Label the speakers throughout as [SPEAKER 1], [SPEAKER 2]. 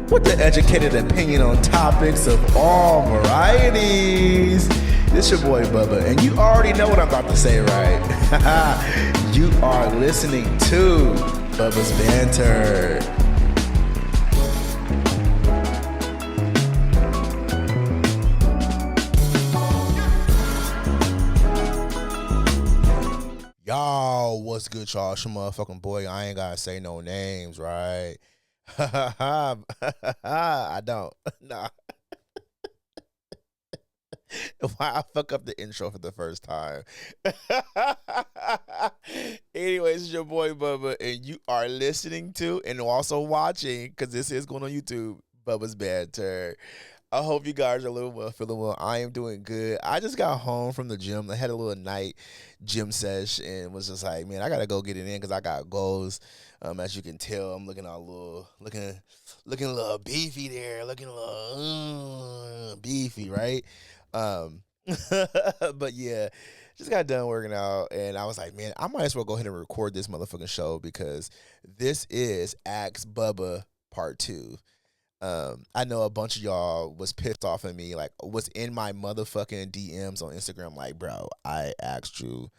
[SPEAKER 1] with the educated opinion on topics of all varieties. This your boy Bubba, and you already know what I'm about to say, right? You are listening to Bubba's Banter. Y'all, what's good, y'all? It's your motherfucking boy. I ain't gotta say no names, right? I don't. Nah. Why I fuck up the intro for the first time. Anyways, it's your boy Bubba, and you are listening to and also watching, because this is going on YouTube, Bubba's Banter. I hope you guys are a little well, feeling well. I am doing good. I just got home from the gym. I had a little night gym sesh and was just like, man, I gotta go get it in because I got goals. As you can tell, I'm looking looking a little beefy there, looking a little beefy, right? But yeah, just got done working out, and I was like, man, I might as well go ahead and record this motherfucking show because this is Ask Bubba Part 2. I know a bunch of y'all was pissed off at me, like, was in my motherfucking DMs on Instagram, like, bro, I asked you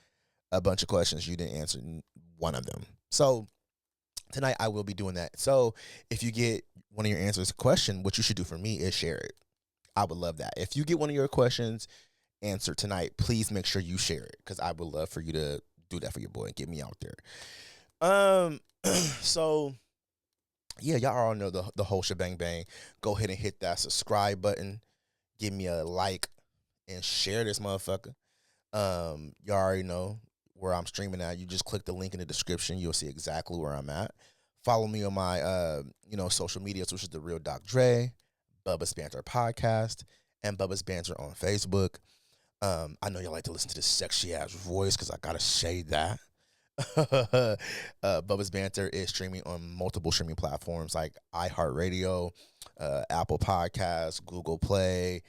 [SPEAKER 1] a bunch of questions, you didn't answer one of them. So tonight I will be doing that. So if you get one of your answers question, what you should do for me is share it. I would love that. If you get one of your questions answered tonight, please make sure you share it because I would love for you to do that for your boy and get me out there. So yeah, y'all all know the whole shebang bang. Go ahead and hit that subscribe button. Give me a like and share this motherfucker. Y'all already know where I'm streaming at. You just click the link in the description. You'll see exactly where I'm at. Follow me on my social medias, which is The Real Doc Dre, Bubba's Banter Podcast, and Bubba's Banter on Facebook. I know y'all like to listen to this sexy ass voice because I gotta say that. Bubba's Banter is streaming on multiple streaming platforms like iHeartRadio, Apple Podcasts, Google Play,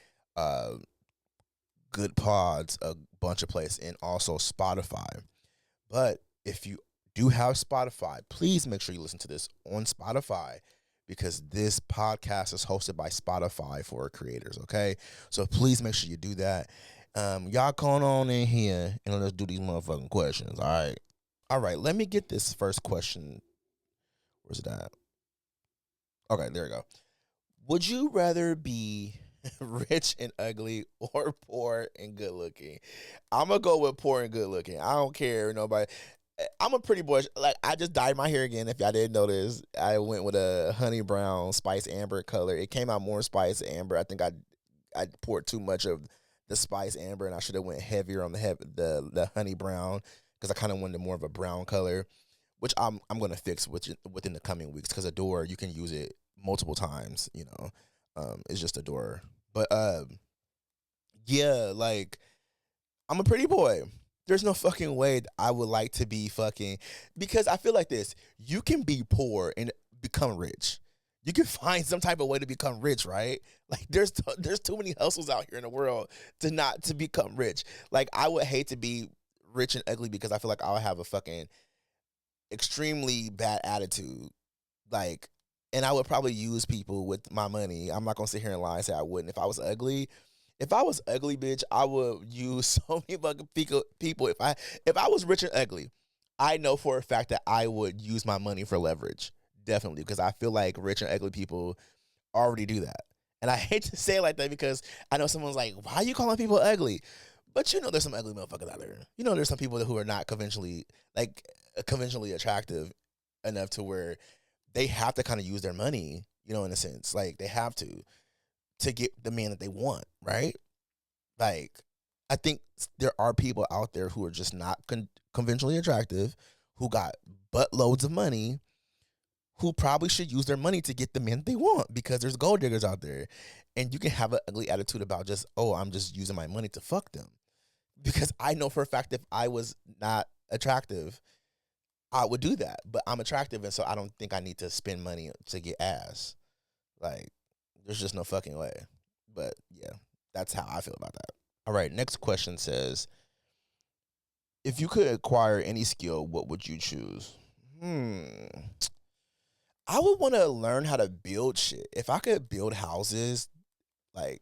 [SPEAKER 1] Good Pods, a bunch of places, and also Spotify. But if you do have Spotify, please make sure you listen to this on Spotify because this podcast is hosted by Spotify for creators, okay? So please make sure you do that. Y'all come on in here and let's do these motherfucking questions, all right? All right, let me get this first question. Where's it at? Okay, there we go. Would you rather be rich and ugly or poor and good looking? I'm going to go with poor and good looking. I don't care. Nobody. I'm a pretty boy. Like, I just dyed my hair again. If y'all didn't notice, I went with a honey brown spice amber color. It came out more spice amber. I think I poured too much of the spice amber, and I should have went heavier on the honey brown. Because I kind of wanted more of a brown color, which I'm going to fix within the coming weeks. Because Adore, you can use it multiple times, it's just Adore. But yeah, like, I'm a pretty boy. There's no fucking way I would like to be fucking, because I feel like this. You can be poor and become rich. You can find some type of way to become rich, right? Like, there's too many hustles out here in the world to become rich. Like, I would hate to be rich and ugly because I feel like I'll have a fucking extremely bad attitude. Like, and I would probably use people with my money. I'm not gonna sit here and lie and say I wouldn't. If I was ugly, bitch, I would use so many fucking people. If I was rich and ugly, I know for a fact that I would use my money for leverage. Definitely, because I feel like rich and ugly people already do that. And I hate to say it like that because I know someone's like, why are you calling people ugly? But there's some ugly motherfuckers out there. There's some people who are not conventionally attractive enough to where they have to kind of use their money, in a sense. Like, they have to get the man that they want, right? Like, I think there are people out there who are just not conventionally attractive, who got buttloads of money, who probably should use their money to get the men they want because there's gold diggers out there. And you can have an ugly attitude about just, oh, I'm just using my money to fuck them. Because I know for a fact if I was not attractive, I would do that. But I'm attractive, and so I don't think I need to spend money to get ass. Like, there's just no fucking way. But, yeah, that's how I feel about that. All right, next question says, if you could acquire any skill, what would you choose? I would want to learn how to build shit. If I could build houses, like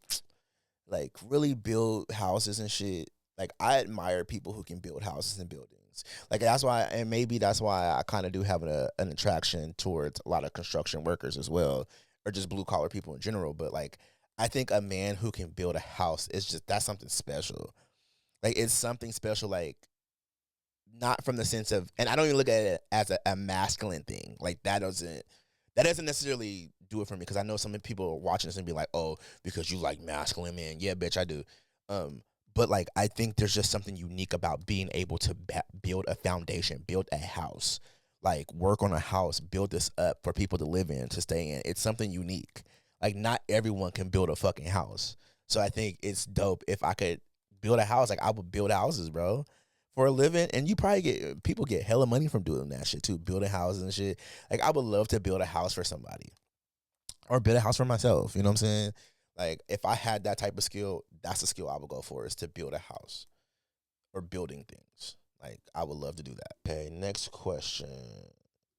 [SPEAKER 1] really build houses and shit. Like I admire people who can build houses and buildings. Like that's why, and maybe that's why I kind of do have an attraction towards a lot of construction workers as well, or just blue collar people in general. But like, I think a man who can build a house is just that's something special. Like it's something special. Like not from the sense of, and I don't even look at it as a masculine thing. Like that doesn't necessarily do it for me because I know some people are watching this and be like, oh, because you like masculine men. Yeah, bitch, I do. But like, I think there's just something unique about being able to build a foundation, build a house, like work on a house, build this up for people to live in, to stay in. It's something unique. Like not everyone can build a fucking house. So I think it's dope if I could build a house. Like I would build houses, bro, for a living. And you probably get people get hella money from doing that shit too, building houses and shit. Like I would love to build a house for somebody or build a house for myself. You know what I'm saying? Like if I had that type of skill, that's the skill I would go for, is to build a house or building things. Like I would love to do that. Okay, next question.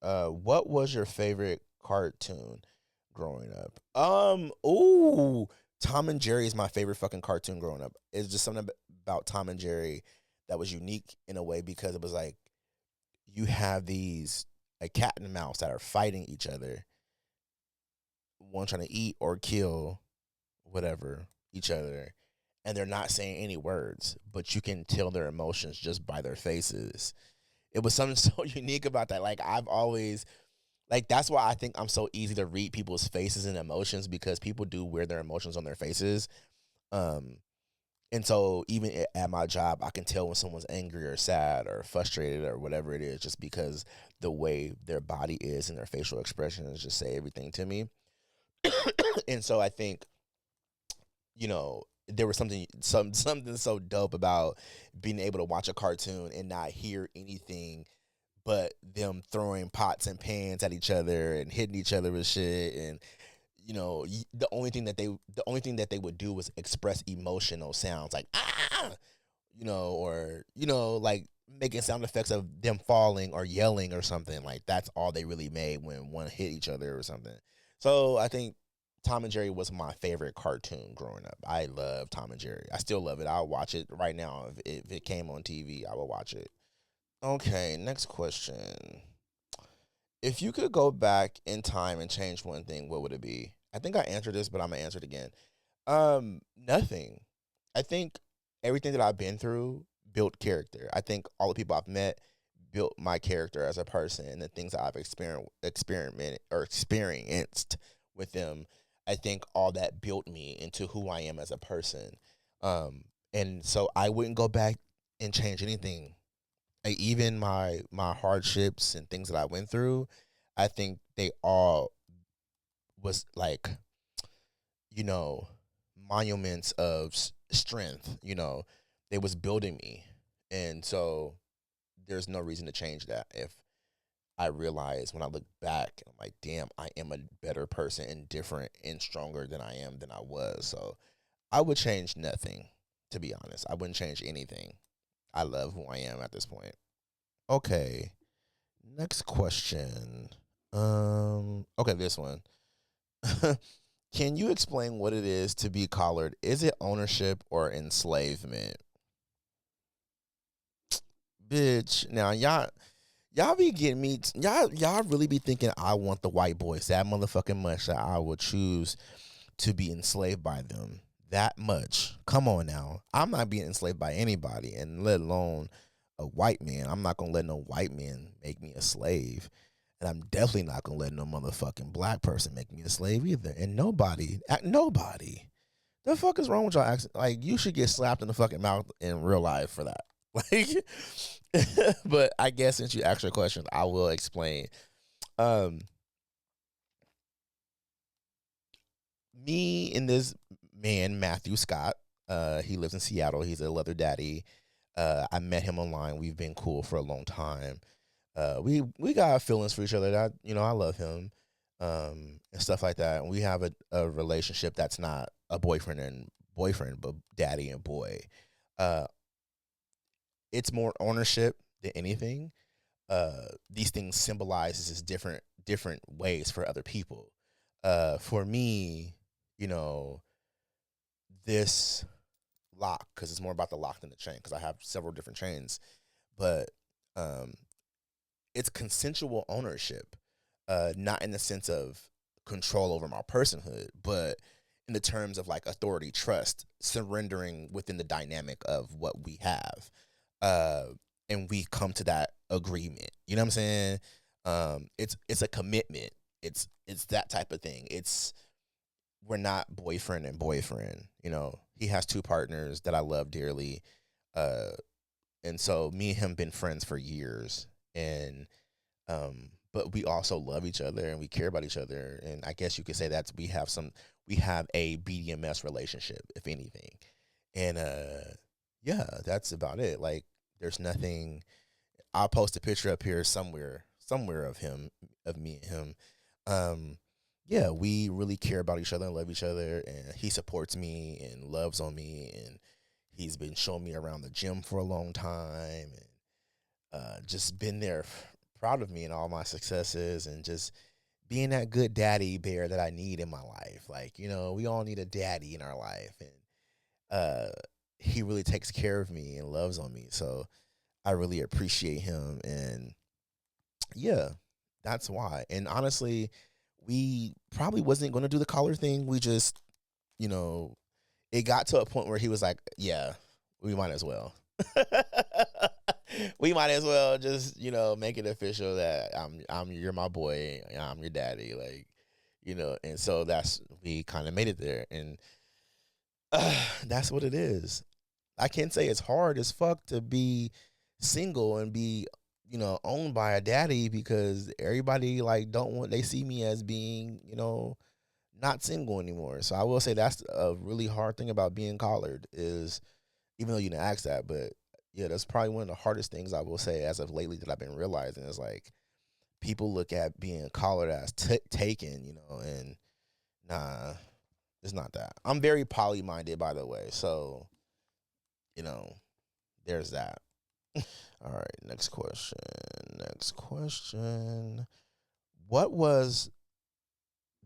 [SPEAKER 1] What was your favorite cartoon growing up? Ooh, Tom and Jerry is my favorite fucking cartoon growing up. It's just something about Tom and Jerry that was unique in a way because it was like you have these a cat and a mouse that are fighting each other, one trying to eat or kill whatever each other, and they're not saying any words, but you can tell their emotions just by their faces. It was something so unique about that. Like I've always like that's why I think I'm so easy to read people's faces and emotions, because people do wear their emotions on their faces. Um and so even at my job, I can tell when someone's angry or sad or frustrated or whatever it is, just because the way their body is and their facial expressions just say everything to me. And so I think, there was something so dope about being able to watch a cartoon and not hear anything but them throwing pots and pans at each other and hitting each other with shit. And the only thing that they would do was express emotional sounds like or like making sound effects of them falling or yelling or something. Like that's all they really made when one hit each other or something. So I think Tom and Jerry was my favorite cartoon growing up. I love Tom and Jerry. I still love it. I'll watch it right now. If it came on TV, I will watch it. Okay, next question. If you could go back in time and change one thing, what would it be? I think I answered this, but I'm gonna answer it again. Nothing. I think everything that I've been through built character. I think all the people I've met built my character as a person, and the things that I've experienced with them. I think all that built me into who I am as a person. And so I wouldn't go back and change anything. Like even my hardships and things that I went through, I think they all was like, you know, monuments of strength. They was building me, and so there's no reason to change that. If I realize when I look back, I'm like, damn, I am a better person and different and stronger than I was. So I would change nothing, to be honest. I wouldn't change anything. I love who I am at this point. Okay. Next question. Okay, this one. Can you explain what it is to be collared? Is it ownership or enslavement? Bitch. Now y'all be getting me y'all really be thinking I want the white boys that motherfucking much that I would choose to be enslaved by them that much. Come on now. I'm not being enslaved by anybody, and let alone a white man. I'm not gonna let no white man make me a slave. And I'm definitely not gonna let no motherfucking black person make me a slave either. And nobody. The fuck is wrong with y'all accent? Like you should get slapped in the fucking mouth in real life for that. Like but I guess since you asked your question, I will explain. Um Me and this man, Matthew Scott, he lives in Seattle. He's a leather daddy. I met him online. We've been cool for a long time. We got feelings for each other. That I love him, and stuff like that. And we have a relationship that's not a boyfriend and boyfriend, but daddy and boy. Uh, it's more ownership than anything. these things symbolizes as different ways for other people. For me, you know, this lock, because it's more about the lock than the chain, because I have several different chains, but um, it's consensual ownership, not in the sense of control over my personhood, but in the terms of like authority, trust, surrendering within the dynamic of what we have. Uh, and we come to that agreement. You know what I'm saying? It's a commitment. It's that type of thing. It's we're not boyfriend and boyfriend. You know, he has two partners that I love dearly. Uh, and so me and him been friends for years. And but we also love each other and we care about each other. And I guess you could say that's we have a BDMS relationship, if anything. And yeah, that's about it. Like there's nothing. I'll post a picture up here somewhere of him, of me and him. Yeah, we really care about each other and love each other, and he supports me and loves on me, and he's been showing me around the gym for a long time, and just been there, proud of me and all my successes, and just being that good daddy bear that I need in my life. Like, you know, we all need a daddy in our life, and uh, he really takes care of me and loves on me. So I really appreciate him, and yeah, that's why. And honestly, we probably wasn't going to do the collar thing. We just, you know, it got to a point where he was like, "Yeah, we might as well." We might as well just, you know, make it official that you're my boy, I'm your daddy, like, you know. And so that's we kind of made it there, and that's what it is. I can't say it's hard as fuck to be single and be, you know, owned by a daddy, because everybody like don't want, they see me as being, you know, not single anymore. So I will say that's a really hard thing about being collared, is even though you didn't ask that, but yeah, that's probably one of the hardest things I will say as of lately that I've been realizing is like people look at being collared as taken, you know, and nah, it's not that. I'm very poly minded, by the way, so you know, there's that. All right, next question. Next question. What was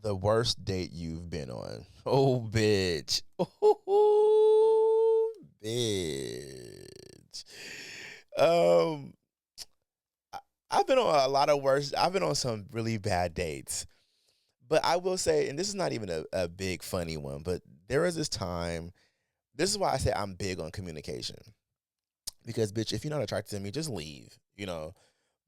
[SPEAKER 1] the worst date you've been on? Oh, bitch. Oh, bitch. Um, I- I've been on a lot of worse. I've been on some really bad dates. But I will say, and this is not even a big funny one, but there was this time. This is why I say I'm big on communication. Because, bitch, if you're not attracted to me, just leave, you know?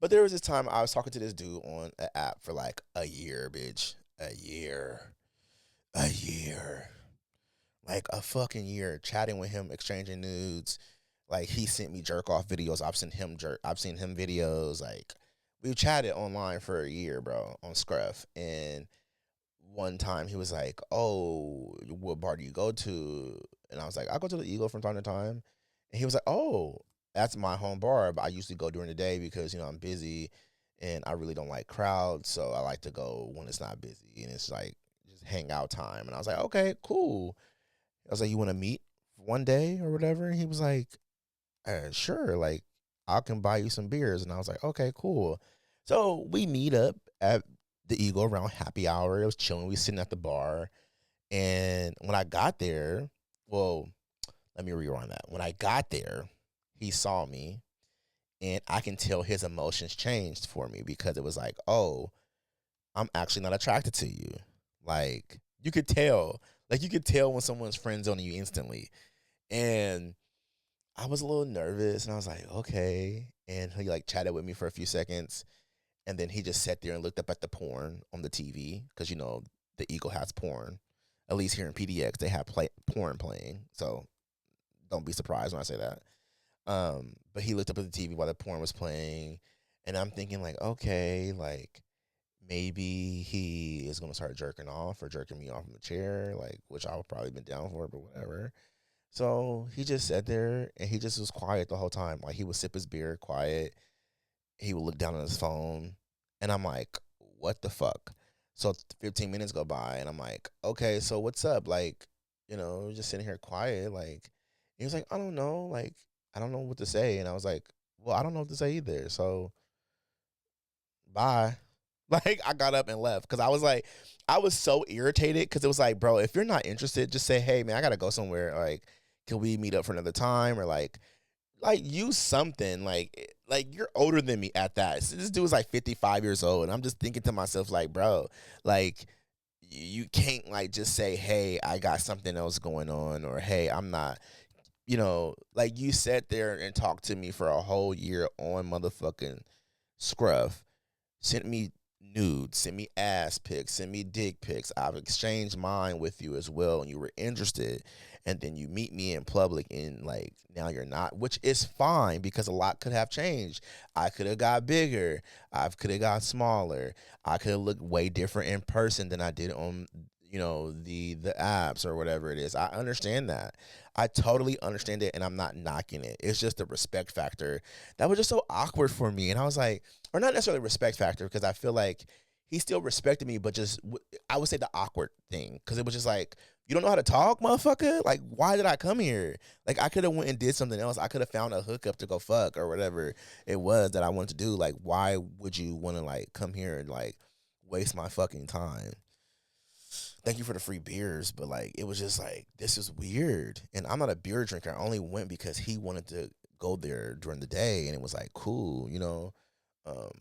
[SPEAKER 1] But there was this time I was talking to this dude on an app for like a year, bitch. A year. A year. Like a fucking year. Chatting with him, exchanging nudes. Like he sent me jerk off videos. I've seen him videos. Like we chatted online for a year, bro, on Scruff. And one time he was like, "Oh, what bar do you go to?" And I was like, "I go to the Eagle from time to time." And he was like, "Oh, that's my home bar, but I usually go during the day because, you know, I'm busy and I really don't like crowds, so I like to go when it's not busy and it's like just hang out time." And I was like, "Okay, cool." I was like, "You want to meet one day or whatever?" And he was like, "Sure, like I can buy you some beers." And I was like, "Okay, cool." So we meet up at the Eagle around happy hour. It was chilling. We sitting at the bar. And when I got there, well, let me rewind that. When I got there, he saw me, and I can tell his emotions changed for me, because it was like, "Oh, I'm actually not attracted to you." Like you could tell. Like you could tell when someone's friends on you instantly. And I was a little nervous, and I was like, "Okay." And he like chatted with me for a few seconds, and then he just sat there and looked up at the porn on the TV, because, you know, the Eagle has porn. At least here in PDX, they have porn playing. So don't be surprised when I say that. But he looked up at the TV while the porn was playing, and I'm thinking like, okay, like maybe he is gonna start jerking off or jerking me off in the chair, like, which I would probably been down for, but whatever. So he just sat there and he just was quiet the whole time. Like he would sip his beer quiet. He would look down on his phone, and I'm like, what the fuck? So 15 minutes go by, and I'm like, okay, so what's up? Like, you know, just sitting here quiet. Like, he was like, I don't know. Like, I don't know what to say. And I was like, well, I don't know what to say either. So bye. Like, I got up and left because I was so irritated because it was like, bro, if you're not interested, just say, hey, man, I gotta go somewhere. Like, can we meet up for another time? Or like use something. Like you're older than me at that. So this dude was like 55 years old, and I'm just thinking to myself, like, bro, like you can't like just say, hey, I got something else going on, or hey, I'm not. Like you sat there and talked to me for a whole year on motherfucking Scruff, sent me nudes, sent me ass pics, sent me dick pics. I've exchanged mine with you as well, and you were interested. And then you meet me in public, and like now you're not, which is fine because a lot could have changed. I could have got bigger. I could have got smaller. I could have looked way different in person than I did on the apps or whatever it is. I understand that. I totally understand it, and I'm not knocking it. It's just the respect factor that was just so awkward for me. And I was like, or not necessarily respect factor, because I feel like he still respected me, but just I would say the awkward thing, because it was just like, you don't know how to talk, motherfucker. Like, why did I come here? Like, I could have went and did something else. I could have found a hookup to go fuck or whatever it was that I wanted to do. Like, why would you want to like come here and like waste my fucking time? Thank you for the free beers, but like it was just like, this is weird. And I'm not a beer drinker. I only went because he wanted to go there during the day, and it was like cool.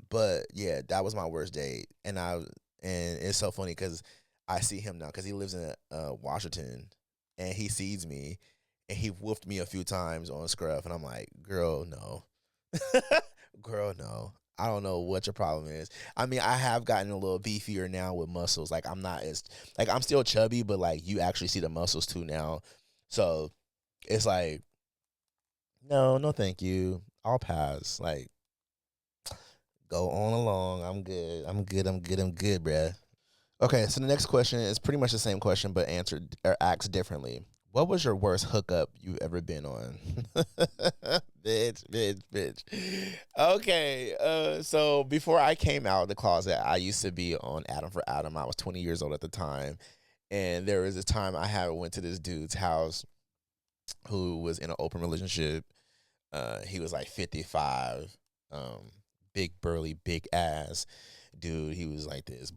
[SPEAKER 1] But yeah, that was my worst date. And it's so funny because I see him now because he lives in Washington, and he sees me, and he woofed me a few times on Scruff, and I'm like, girl, no. Girl, no. I don't know what your problem is. I mean, I have gotten a little beefier now with muscles. Like, I'm not as like, I'm still chubby, but like you actually see the muscles too now. So it's like, no, no, thank you. I'll pass. Like, go on along. I'm good. I'm good. I'm good. I'm good, bruh. Okay, so the next question is pretty much the same question, but answered or asked differently. What was your worst hookup you ever been on? Bitch, bitch, bitch. Okay, so before I came out of the closet, I used to be on Adam for Adam. I was 20 years old at the time, and there was a time I had went to this dude's house who was in an open relationship. He was like 55, big burly, big ass dude. He was like this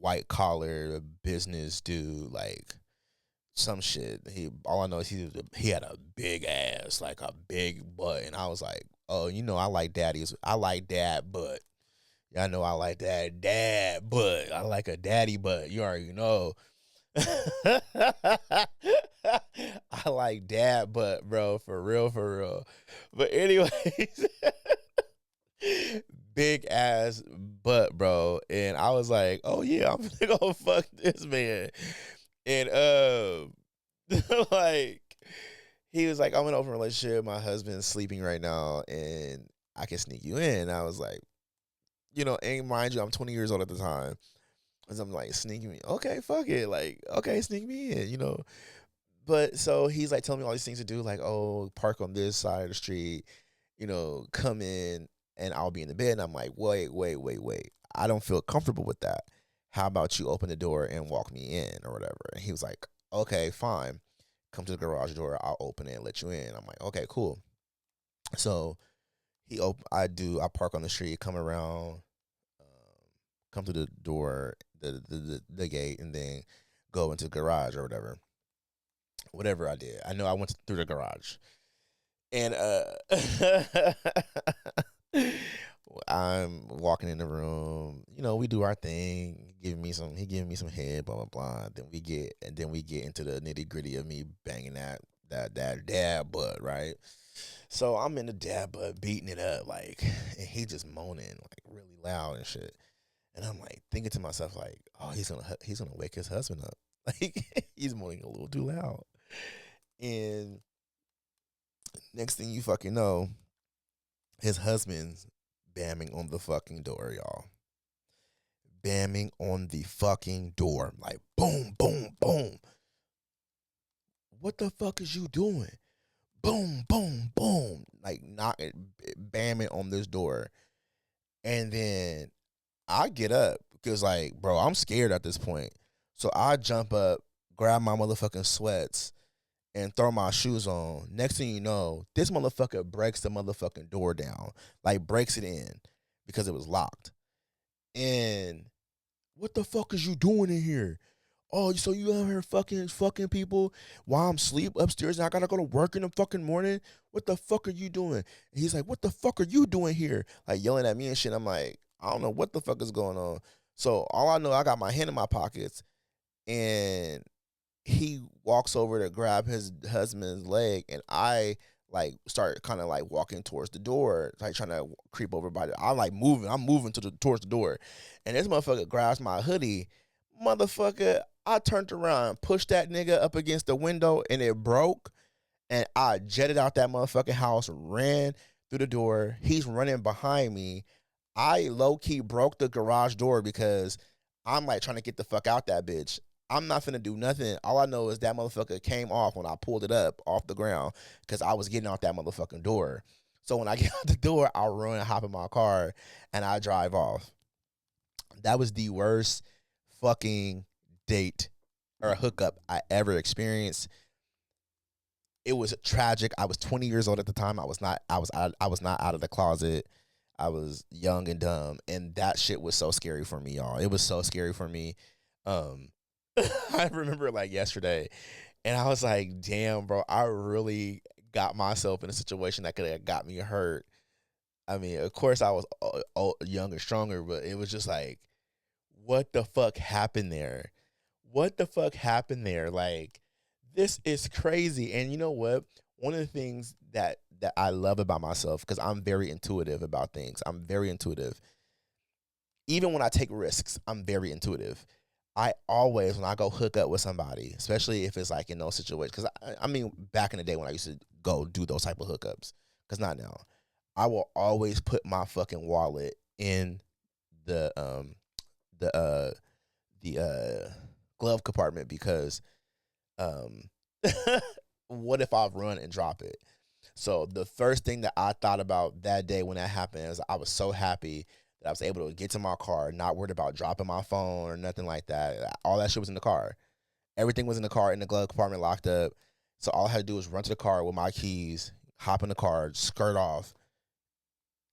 [SPEAKER 1] white collar business dude, like some shit. He all I know is he had a big ass, like a big butt, and I was like, oh, I like daddies. I like dad butt. Yeah, I know I like that dad butt. I like a daddy butt. You already know. I like dad butt, bro, for real, for real. But anyways, big ass butt, bro. And I was like, oh yeah, I'm gonna go fuck this man. And like he was like, I'm in an open relationship. My husband's sleeping right now, and I can sneak you in. I was like, and mind you, I'm 20 years old at the time. And I'm like, sneak me. Okay, fuck it. Like, okay, sneak me in. But so he's like telling me all these things to do, like, oh, park on this side of the street, come in and I'll be in the bed. And I'm like, wait, wait, wait, wait. I don't feel comfortable with that. How about you open the door and walk me in or whatever? And he was like, okay, fine. Come to the garage door. I'll open it and let you in. I'm like, okay, cool. So I park on the street, come around, come to the door, the gate, and then go into the garage or whatever. Whatever I did. I know I went through the garage. And I'm walking in the room. We do our thing. He giving me some head, blah blah blah. Then we get into the nitty gritty of me banging that dad butt, right? So I'm in the dad butt, beating it up, like, and he just moaning like really loud and shit. And I'm like thinking to myself, like, oh, he's gonna wake his husband up. Like, he's moaning a little too loud. And next thing you fucking know, his husband's bamming on the fucking door, y'all. Bamming on the fucking door. Like, boom, boom, boom. What the fuck is you doing? Boom, boom, boom. Like, bamming on this door. And then I get up because, like, bro, I'm scared at this point. So I jump up, grab my motherfucking sweats, and throw my shoes on. Next thing you know, this motherfucker breaks the motherfucking door down. Like, breaks it in because it was locked. And what the fuck is you doing in here? Oh, so you out here fucking people while I'm asleep upstairs and I gotta go to work in the fucking morning? What the fuck are you doing? And he's like, what the fuck are you doing here? Like yelling at me and shit. I'm like, I don't know what the fuck is going on. So all I know, I got my hand in my pockets and he walks over to grab his husband's leg and I like start kind of like walking towards the door, like trying to creep over by the. I'm moving towards the door, and this motherfucker grabs my hoodie, motherfucker. I turned around, pushed that nigga up against the window, and it broke. And I jetted out that motherfucking house, ran through the door. He's running behind me. I low key broke the garage door because I'm like trying to get the fuck out that bitch. I'm not finna do nothing. All I know is that motherfucker came off when I pulled it up off the ground because I was getting out that motherfucking door. So when I get out the door, I run and hop in my car and I drive off. That was the worst fucking date or hookup I ever experienced. It was tragic. I was 20 years old at the time. I was not out of the closet. I was young and dumb, and that shit was so scary for me, y'all. It was so scary for me. Um, I remember like yesterday, and I was like, "Damn, bro, I really got myself in a situation that could have got me hurt." I mean, of course, I was young and stronger, but it was just like, what the fuck happened there? What the fuck happened there? Like, this is crazy. And you know what? One of the things that I love about myself, because I'm very intuitive about things. I'm very intuitive. Even when I take risks, I'm very intuitive. I always, when I go hook up with somebody, especially if it's like in those situations, because I mean, back in the day when I used to go do those type of hookups, because not now, I will always put my fucking wallet in the the uh glove compartment because um what if I run and drop it? So the first thing that I thought about that day when that happened is I was so happy that I was able to get to my car, not worried about dropping my phone or nothing like that. All that shit was in the car. Everything was in the car, in the glove compartment, locked up. So all I had to do was run to the car with my keys, hop in the car, skirt off.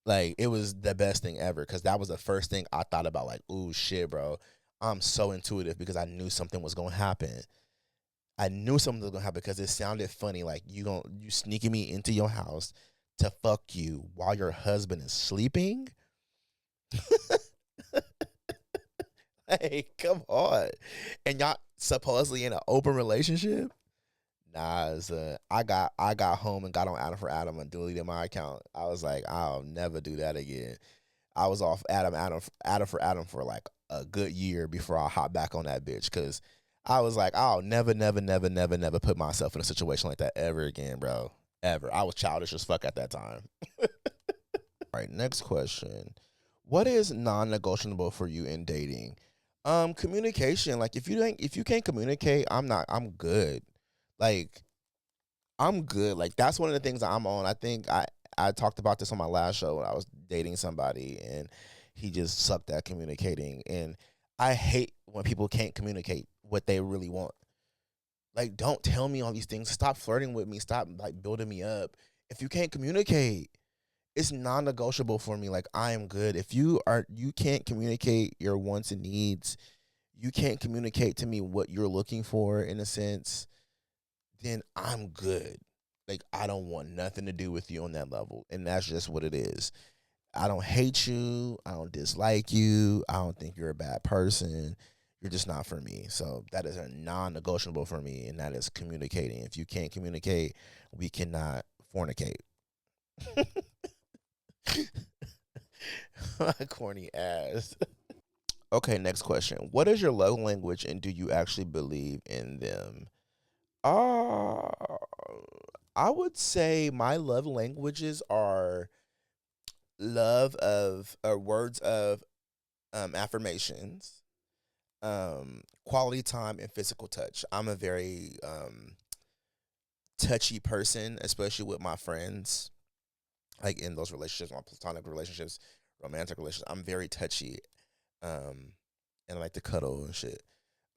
[SPEAKER 1] Like it was the best thing ever because that was the first thing I thought about. Like, ooh, shit, bro. I'm so intuitive because I knew something was gonna happen. I knew something was gonna happen because it sounded funny. Like you sneaking me into your house to fuck you while your husband is sleeping. Hey, come on. And y'all supposedly in an open relationship? Nah, I got home and got on Adam for Adam and deleted my account. I was like, I'll never do that again. I was off Adam for Adam for like a good year before I hopped back on that bitch because I was like, I'll never put myself in a situation like that ever again, bro. Ever. I was childish as fuck at that time. All right, next question. What is non-negotiable for you in dating? Communication. Like if you can't communicate, I'm good. Like I'm good. Like that's one of the things I'm on. I think I talked about this on my last show when I was dating somebody and he just sucked at communicating. And I hate when people can't communicate what they really want. Like, don't tell me all these things. Stop flirting with me. Stop like building me up. If you can't communicate, it's non-negotiable for me. Like I am good. If you can't communicate your wants and needs, you can't communicate to me what you're looking for in a sense, then I'm good. Like I don't want nothing to do with you on that level. And that's just what it is. I don't hate you. I don't dislike you. I don't think you're a bad person. You're just not for me. So that is a non-negotiable for me, and that is communicating. If you can't communicate, we cannot fornicate. My corny ass. Okay, next question. What is your love language, and do you actually believe in them? Uh, I would say my love languages are love of or words of affirmations, quality time, and physical touch. I'm a very touchy person, especially with my friends, like in those relationships, my platonic relationships, romantic relationships. I'm very touchy, um, and I like to cuddle and shit.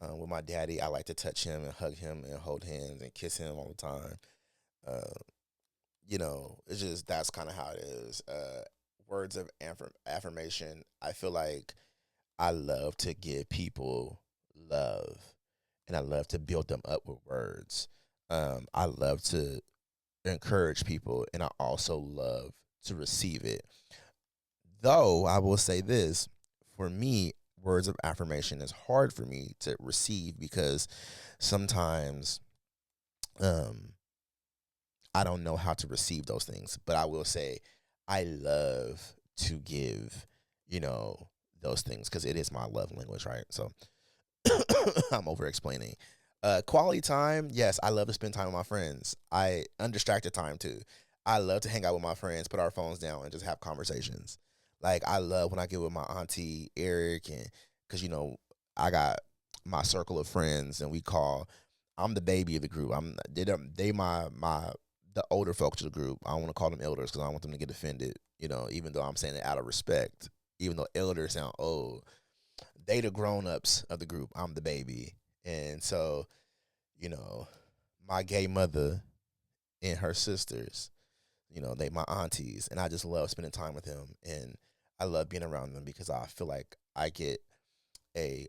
[SPEAKER 1] With my daddy, I like to touch him and hug him and hold hands and kiss him all the time. Uh, it's just that's kind of how it is. Words of affirmation. I feel like I love to give people love, and I love to build them up with words. I love to encourage people, and I also love to receive it. Though I will say this, for me, words of affirmation is hard for me to receive because sometimes um I don't know how to receive those things. But I will say I love to give, you know, those things because it is my love language, right? So I'm over explaining. Quality time, yes, I love to spend time with my friends. I undistracted time too. I love to hang out with my friends, put our phones down, and just have conversations. Like I love when I get with my auntie Eric, and because I got my circle of friends, and we call. I'm the baby of the group. They my the older folks of the group. I don't want to call them elders because I don't want them to get offended. Even though I'm saying it out of respect. Even though elders sound old, they the grown ups of the group. I'm the baby. And so, you know, my gay mother and her sisters, they my aunties, and I just love spending time with them, and I love being around them because I feel like I get a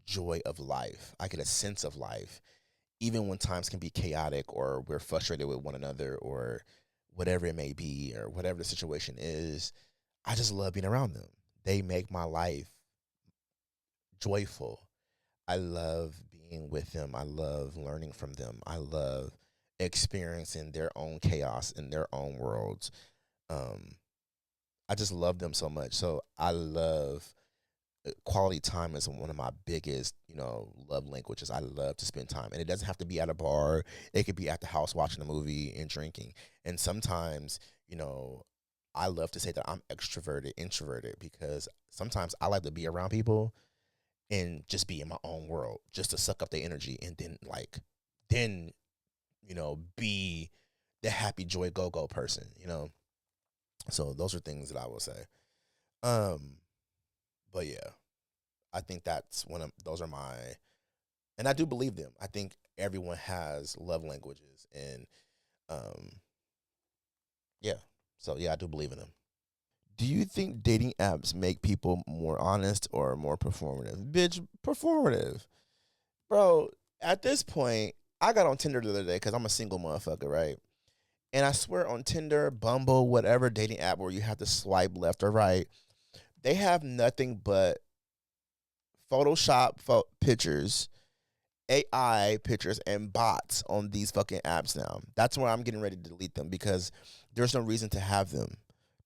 [SPEAKER 1] joy of life. I get a sense of life, even when times can be chaotic or we're frustrated with one another or whatever it may be or whatever the situation is. I just love being around them. They make my life joyful. I love being with them. I love learning from them. I love experiencing their own chaos in their own worlds. Um, I just love them so much. So I love quality time is one of my biggest, love languages. I love to spend time, and it doesn't have to be at a bar. It could be at the house watching a movie and drinking. And sometimes, I love to say that I'm extroverted, introverted because sometimes I like to be around people and just be in my own world, just to suck up their energy, and then be the happy joy go person. So those are things that I will say. Um, but yeah, I think that's one of those are my, and I do believe them. I think everyone has love languages, and um, yeah. So yeah, I do believe in them. Do you think dating apps make people more honest or more performative? Bitch, performative. Bro, at this point, I got on Tinder the other day because I'm a single motherfucker, right? And I swear on Tinder, Bumble, whatever dating app where you have to swipe left or right, they have nothing but Photoshop pictures, AI pictures, and bots on these fucking apps now. That's why I'm getting ready to delete them because there's no reason to have them.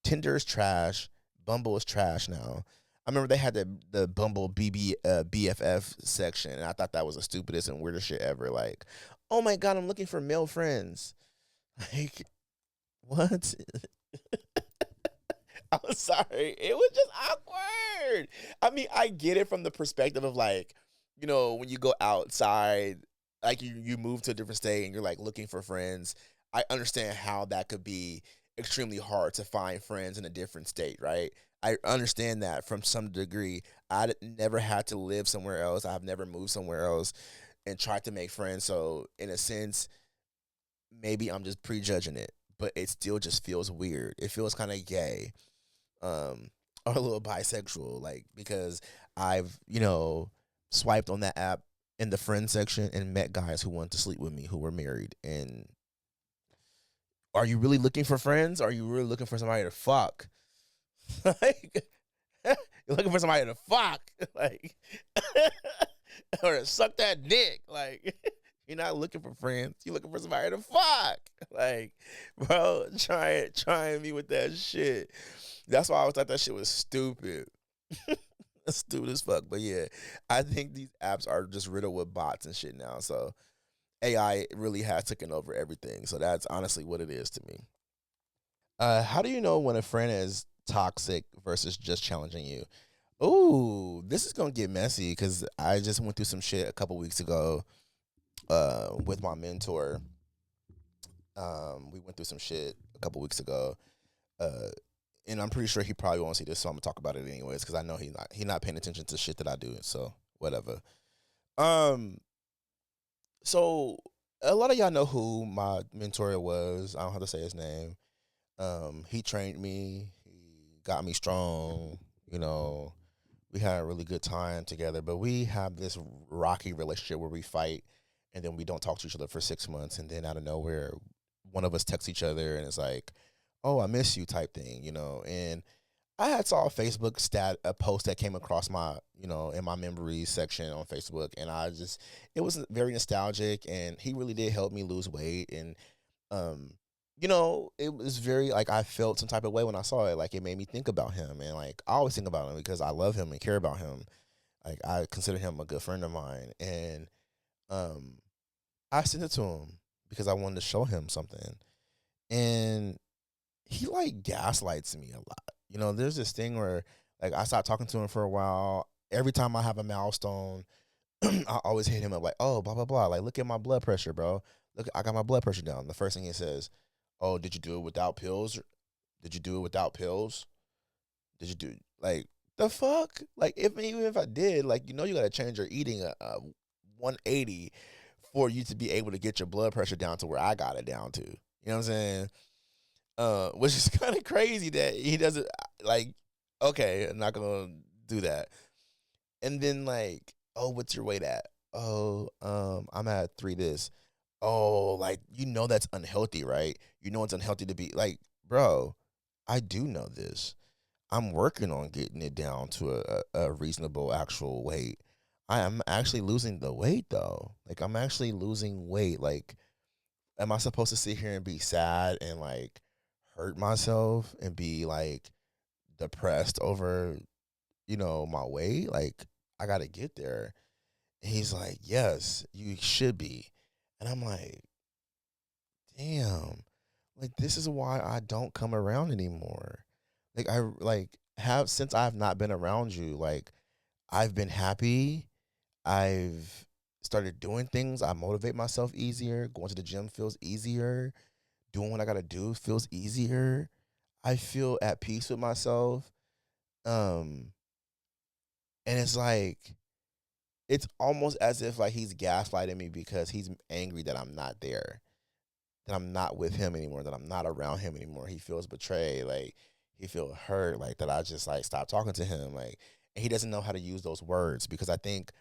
[SPEAKER 1] Tinder is trash. Bumble is trash now. I remember they had the Bumble BFF section, and I thought that was the stupidest and weirdest shit ever. Like, oh my god, I'm looking for male friends. Like, what? I'm sorry. It was just awkward. I mean, I get it from the perspective of like, when you go outside, like you move to a different state and you're like looking for friends. I understand how that could be extremely hard to find friends in a different state, right? I understand that from some degree. Never had to live somewhere else. I've never moved somewhere else and tried to make friends. So in a sense, maybe I'm just prejudging it, but it still just feels weird. It feels kind of gay, um, or a little bisexual, like because I've swiped on that app in the friend section and met guys who wanted to sleep with me who were married. And are you really looking for friends? Are you really looking for somebody to fuck? Like you're looking for somebody to fuck, like or to suck that dick, like. You're not looking for friends. You're looking for somebody to fuck. Like, bro, trying me with that shit. That's why I always thought that shit was stupid. Stupid as fuck. But yeah, I think these apps are just riddled with bots and shit now. So AI really has taken over everything. So that's honestly what it is to me. How do you know when a friend is toxic versus just challenging you? Ooh, this is gonna get messy because I just went through some shit a couple weeks ago with my mentor. We went through some shit a couple weeks ago, uh, and I'm pretty sure he probably won't see this, so I'm gonna talk about it anyways because I know he not paying attention to shit that I do. So whatever. Um, so a lot of y'all know who my mentor was. I don't have to say his name. He trained me. He got me strong. We had a really good time together, but we have this rocky relationship where we fight and then we don't talk to each other for 6 months, and then out of nowhere, one of us texts each other and it's like, "Oh, I miss you," type thing, And I had saw a Facebook a post that came across my, in my memories section on Facebook, and it was very nostalgic, and he really did help me lose weight, and um, it was very like I felt some type of way when I saw it, like it made me think about him, and like I always think about him because I love him and care about him, like I consider him a good friend of mine, and um, I sent it to him because I wanted to show him something, and he like gaslights me a lot. There's this thing where like I stopped talking to him for a while. Every time I have a milestone, I always hit him up like, "Oh, blah blah blah. Like, look at my blood pressure, bro. Look, I got my blood pressure down." The first thing he says, "Oh, did you do it without pills? Did you do it without pills? Did you do like the fuck? Like, even if I did, like, you gotta change your eating a 180 for you to be able to get your blood pressure down to where I got it down to. You know what I'm saying? Which is kind of crazy that he doesn't like. Okay, I'm not gonna do that. And then like, oh, what's your weight at? Oh, I'm at three this. Oh, like that's unhealthy, right? You know it's unhealthy to be like, bro. I do know this. I'm working on getting it down to a reasonable actual weight. I am actually losing the weight though. Like I'm actually losing weight. Like, am I supposed to sit here and be sad and like hurt myself and be like depressed over, my weight? Like I gotta get there. And he's like, yes, you should be. And I'm like, damn, like this is why I don't come around anymore. Like I like have since I've not been around you, like I've been happy. I've started doing things. I motivate myself easier. Going to the gym feels easier. Doing what I gotta do feels easier. I feel at peace with myself. Um, and it's like it's almost as if like he's gaslighting me because he's angry that I'm not there, that I'm not with him anymore, that I'm not around him anymore. He feels betrayed, like he feels hurt, like that I just like stopped talking to him, like, and he doesn't know how to use those words because I think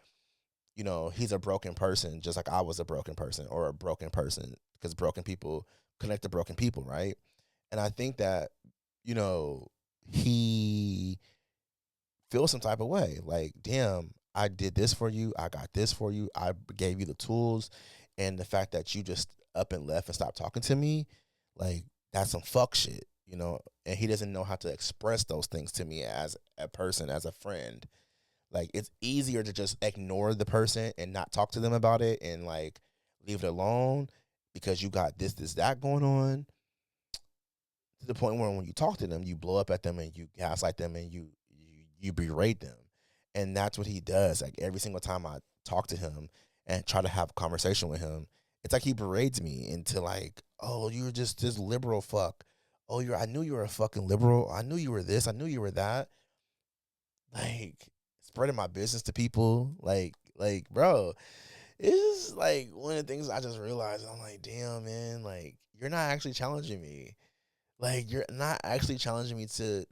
[SPEAKER 1] he's a broken person, just like I was a broken person or a broken person, because broken people connect to broken people, right? And I think that you know he feels some type of way, like, damn, I did this for you, I got this for you, I gave you the tools, and the fact that you just up and left and stopped talking to me, like that's some fuck shit. And he doesn't know how to express those things to me as a person, as a friend. Like it's easier to just ignore the person and not talk to them about it and like leave it alone because you got this, that going on, to the point where when you talk to them, you blow up at them and you gaslight them and you berate them. And that's what he does. Like every single time I talk to him and try to have a conversation with him, it's like he berates me into like, oh, you're just this liberal fuck. Oh, I knew you were a fucking liberal. I knew you were this. I knew you were that. Like spreading my business to people. Like, bro, it's like one of the things I just realized. I'm like, damn, man, like you're not actually challenging me. Like you're not actually challenging me to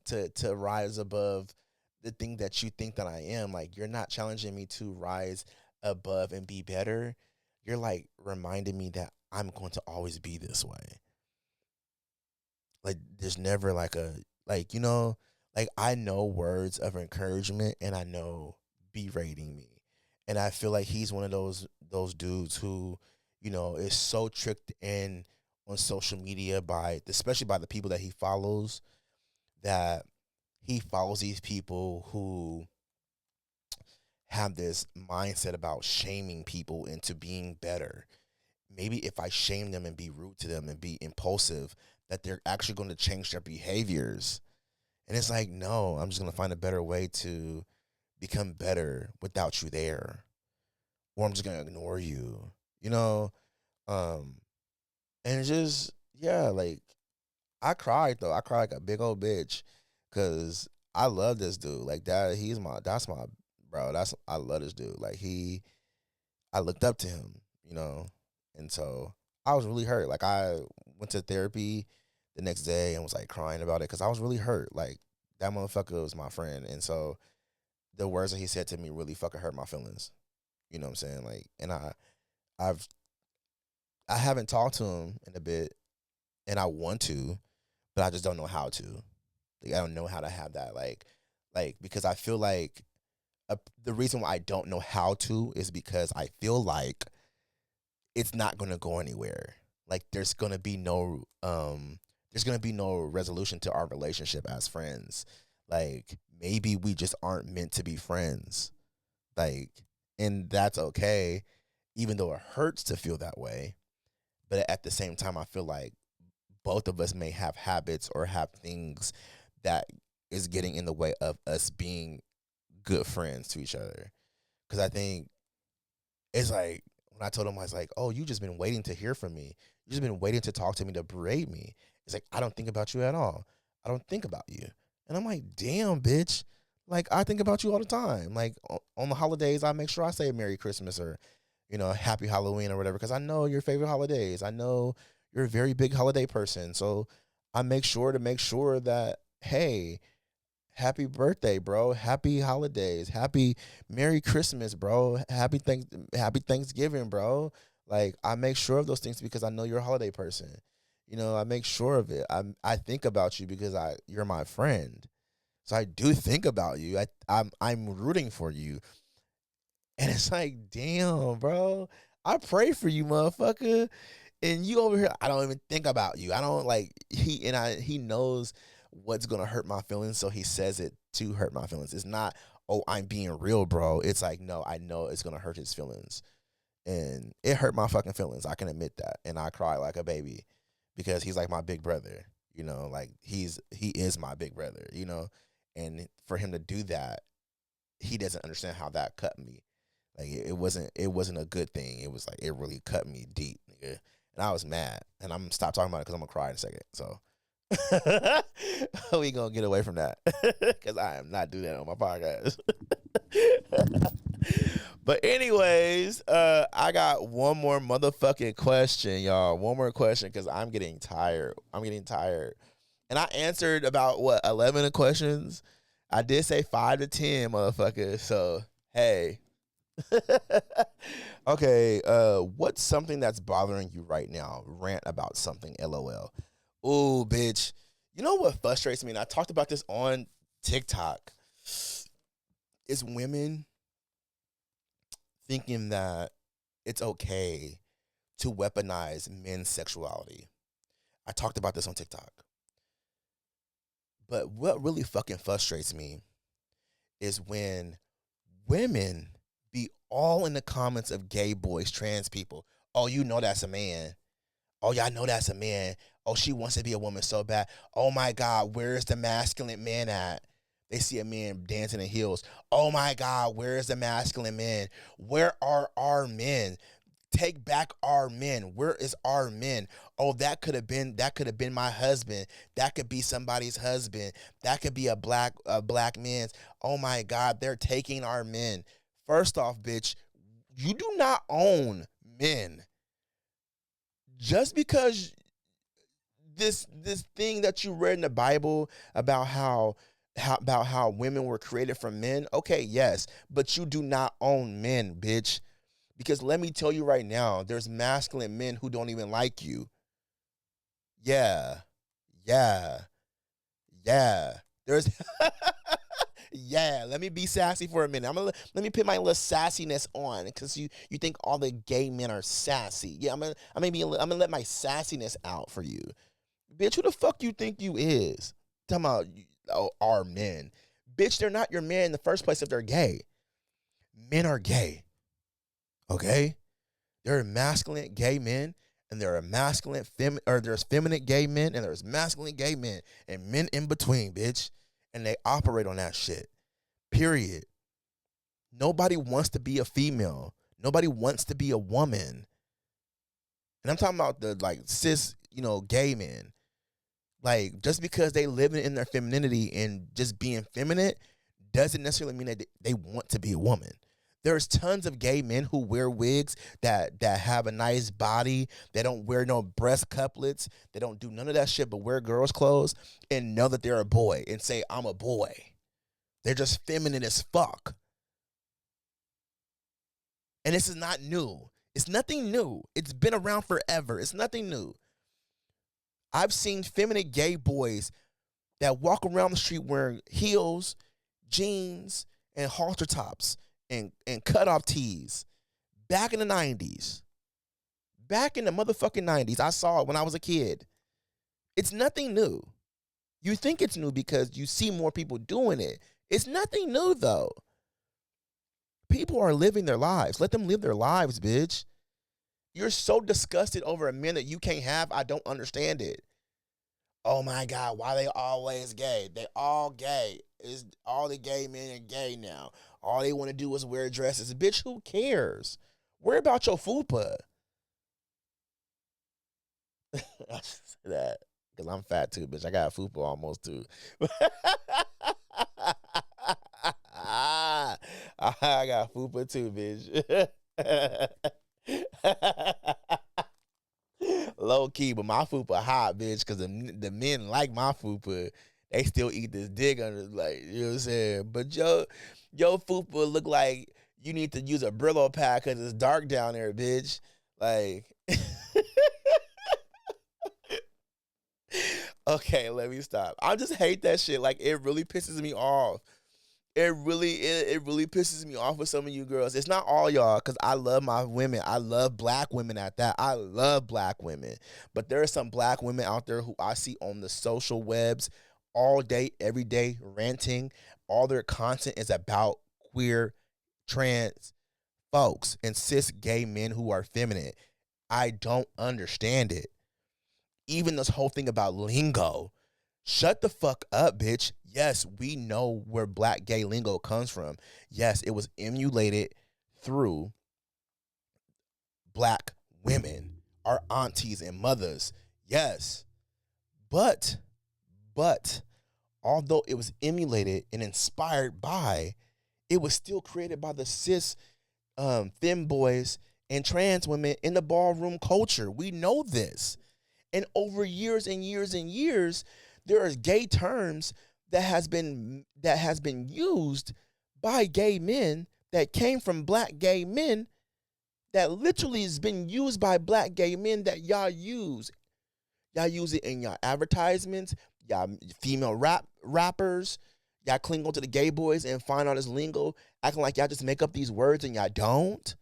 [SPEAKER 1] rise above the thing that you think that I am. Like you're not challenging me to rise above and be better. You're like reminding me that I'm going to always be this way. Like there's never like like I know words of encouragement and I know berating me. And I feel like he's one of those dudes who, is so tricked in on social media by especially by the people that he follows, that he follows these people who have this mindset about shaming people into being better. Maybe if I shame them and be rude to them and be impulsive, that they're actually going to change their behaviors. And it's like, no, I'm just going to find a better way to become better without you there. Or I'm just going to ignore you, you know? Um, and it's just, yeah, like, I cried though. I cried like a big old bitch because I love this dude. Like, that's my bro. I love this dude. Like, I looked up to him, And so I was really hurt. Like I went to therapy the next day and was like crying about it because I was really hurt. Like that motherfucker was my friend, and so the words that he said to me really fucking hurt my feelings. You know what I'm saying? Like, and I've I haven't talked to him in a bit, and I want to, but I just don't know how to. Like, I don't know how to have that, like because I feel like the reason why I don't know how to is because I feel like it's not going to go anywhere. Like, there's going to be no resolution to our relationship as friends. Like, maybe we just aren't meant to be friends. Like, and that's okay, even though it hurts to feel that way. But at the same time, I feel like both of us may have habits or have things that is getting in the way of us being good friends to each other. Because I think it's like, when I told him, I was like, oh, you just been waiting to hear from me. You just been waiting to talk to me, to berate me. It's like, I don't think about you at all. I don't think about you. And I'm like, damn, bitch. Like, I think about you all the time. Like, on the holidays, I make sure I say Merry Christmas or, Happy Halloween or whatever, because I know your favorite holidays. I know you're a very big holiday person. So I make sure that, hey, happy birthday, bro. Happy holidays. Happy Merry Christmas, bro. Happy Thanksgiving, bro. Like, I make sure of those things because I know you're a holiday person. I make sure of it. I think about you because you're my friend. So I do think about you. I'm rooting for you. And it's like, damn, bro. I pray for you, motherfucker. And you over here, I don't even think about you. I don't like he knows what's gonna hurt my feelings, so he says it to hurt my feelings. It's not, oh, I'm being real, bro. It's like, no, I know it's gonna hurt his feelings. And it hurt my fucking feelings. I can admit that. And I cry like a baby because he's like my big brother, like he is my big brother, and for him to do that, he doesn't understand how that cut me. Like, it wasn't a good thing. It was like, it really cut me deep, nigga. And I was mad. And I'm gonna stop talking about it because I'm gonna cry in a second. So we gonna get away from that because I am not doing that on my podcast. But anyways, I got one more motherfucking question, y'all. One more question because I'm getting tired. And I answered about 11 questions. I did say 5 to 10, motherfucker. So hey. Okay, what's something that's bothering you right now? Rant about something, LOL. Ooh, bitch. You know what frustrates me? And I talked about this on TikTok. Is women thinking that it's okay to weaponize men's sexuality. I talked about this on TikTok. But what really fucking frustrates me is when women be all in the comments of gay boys, trans people. Oh, you know that's a man. Oh, yeah, I know that's a man. Oh, she wants to be a woman so bad. Oh, my God, where's the masculine man at? They see a man dancing in heels. Oh, my God, where is the masculine man? Where are our men? Take back our men. Where is our men? Oh, that could have been my husband. That could be somebody's husband. That could be a black man's. Oh, my God, they're taking our men. First off, bitch, you do not own men. Just because this thing that you read in the Bible about how women were created from men, okay, yes, but you do not own men, bitch. Because let me tell you right now, there's masculine men who don't even like you. Yeah. There's yeah, let me be sassy for a minute. Let me put my little sassiness on because you think all the gay men are sassy. Yeah, I'm gonna let my sassiness out for you. Bitch, who the fuck you think you is? Talking about our men. Bitch, they're not your men in the first place if they're gay. Men are gay. Okay? There are masculine gay men, and there are there's feminine gay men, and there's masculine gay men, and men in between, bitch. And they operate on that shit. Period. Nobody wants to be a female. Nobody wants to be a woman. And I'm talking about the like cis, gay men. Like, just because they live in their femininity and just being feminine doesn't necessarily mean that they want to be a woman. There's tons of gay men who wear wigs that have a nice body. They don't wear no breast couplets. They don't do none of that shit but wear girls' clothes and know that they're a boy and say, I'm a boy. They're just feminine as fuck. And this is not new. It's nothing new. It's been around forever. It's nothing new. I've seen feminine gay boys that walk around the street wearing heels, jeans, and halter tops and cut off tees. Back in the 90s. Back in the motherfucking 90s. I saw it when I was a kid. It's nothing new. You think it's new because you see more people doing it. It's nothing new, though. People are living their lives. Let them live their lives, bitch. You're so disgusted over a man that you can't have. I don't understand it. Oh my God, why they always gay? They all gay. Is all the gay men are gay now. All they want to do is wear dresses. Bitch, who cares? Worry about your fupa. I should say that because I'm fat too, bitch. I got a fupa almost too. I got fupa too, bitch. Low key, but my fupa hot, bitch, because the men like my fupa. They still eat this dick under, like, you know what I'm saying? But your fupa look like you need to use a Brillo pad because it's dark down there, bitch. Like, okay, let me stop. I just hate that shit. Like, it really pisses me off. It really pisses me off with some of you girls. It's not all y'all, because I love my women. I love black women at that. I love black women. But there are some black women out there who I see on the social webs all day, every day, ranting. All their content is about queer, trans folks and cis gay men who are feminine. I don't understand it. Even this whole thing about lingo. Shut the fuck up, bitch. Yes, we know where black gay lingo comes from. Yes, it was emulated through black women, our aunties and mothers. Yes. But, although it was emulated and inspired by, it was still created by the cis femboys and trans women in the ballroom culture. We know this. And over years and years and years, there are gay terms that has been used by gay men that came from black gay men that literally has been used by black gay men that y'all use. Y'all use it in y'all advertisements, y'all female rappers, y'all cling on to the gay boys and find all this lingo, acting like y'all just make up these words and y'all don't.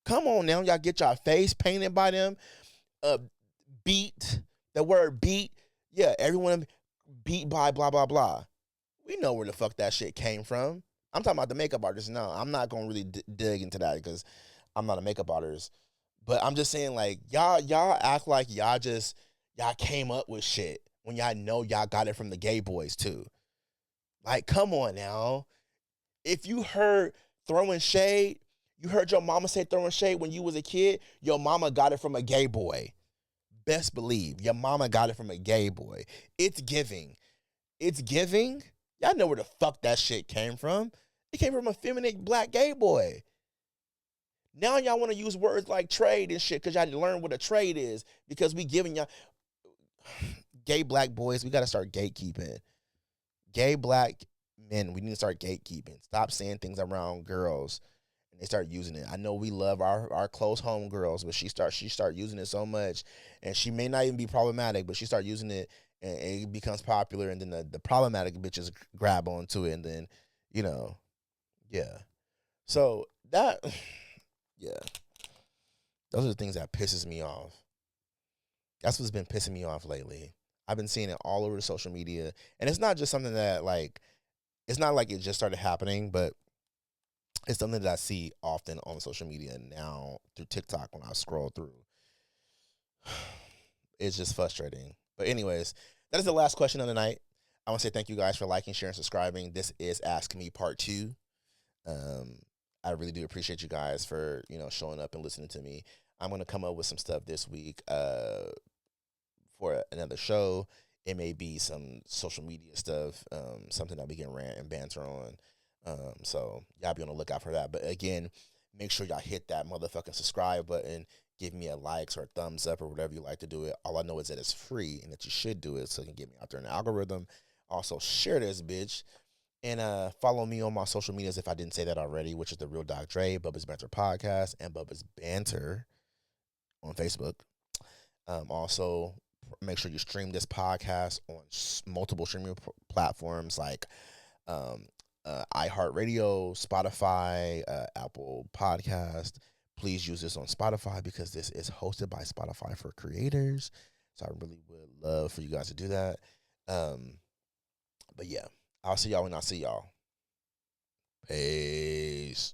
[SPEAKER 1] Come on now, y'all get y'all face painted by them. Beat, the word beat, yeah, everyone beat by blah, blah, blah. We know where the fuck that shit came from. I'm talking about the makeup artist. No, I'm not going to really dig into that because I'm not a makeup artist. But I'm just saying, like, y'all act like y'all came up with shit when y'all know y'all got it from the gay boys too. Like, come on now. If you heard throwing shade, you heard your mama say throwing shade when you was a kid, your mama got it from a gay boy. Best believe your mama got it from a gay boy. It's giving. It's giving. Y'all know where the fuck that shit came from. It came from a feminine black gay boy. Now y'all want to use words like trade and shit because y'all learn what a trade is because we giving y'all gay black boys. We got to start gatekeeping. Gay black men, we need to start gatekeeping. Stop saying things around girls and they start using it. I know we love our close home girls, but she start using it so much, and she may not even be problematic, but she start using it and it becomes popular, and then the problematic bitches grab onto it, and then yeah. So that yeah, those are the things that pisses me off. That's what's been pissing me off lately. I've been seeing it all over the social media, and it's not just something that it's not like it just started happening, but it's something that I see often on social media now through TikTok when I scroll through. It's just frustrating. But anyways, that is the last question of the night. I want to say thank you guys for liking, sharing, subscribing. This is Ask Me Part 2. I really do appreciate you guys for, showing up and listening to me. I'm going to come up with some stuff this week for another show. It may be some social media stuff, something that we can rant and banter on. So y'all be on the lookout for that. But again, make sure y'all hit that motherfucking subscribe button. Give me a likes or a thumbs up or whatever you like to do it. All I know is that it's free and that you should do it so it can get me out there in the algorithm. Also, share this bitch. And follow me on my social medias if I didn't say that already, which is the Real Doc Dre, Bubba's Banter Podcast, and Bubba's Banter on Facebook. Also, make sure you stream this podcast on multiple streaming platforms like um, iHeartRadio, Spotify, Apple Podcast. Please use this on Spotify because this is hosted by Spotify for creators. So I really would love for you guys to do that. But yeah, I'll see y'all when I see y'all. Peace.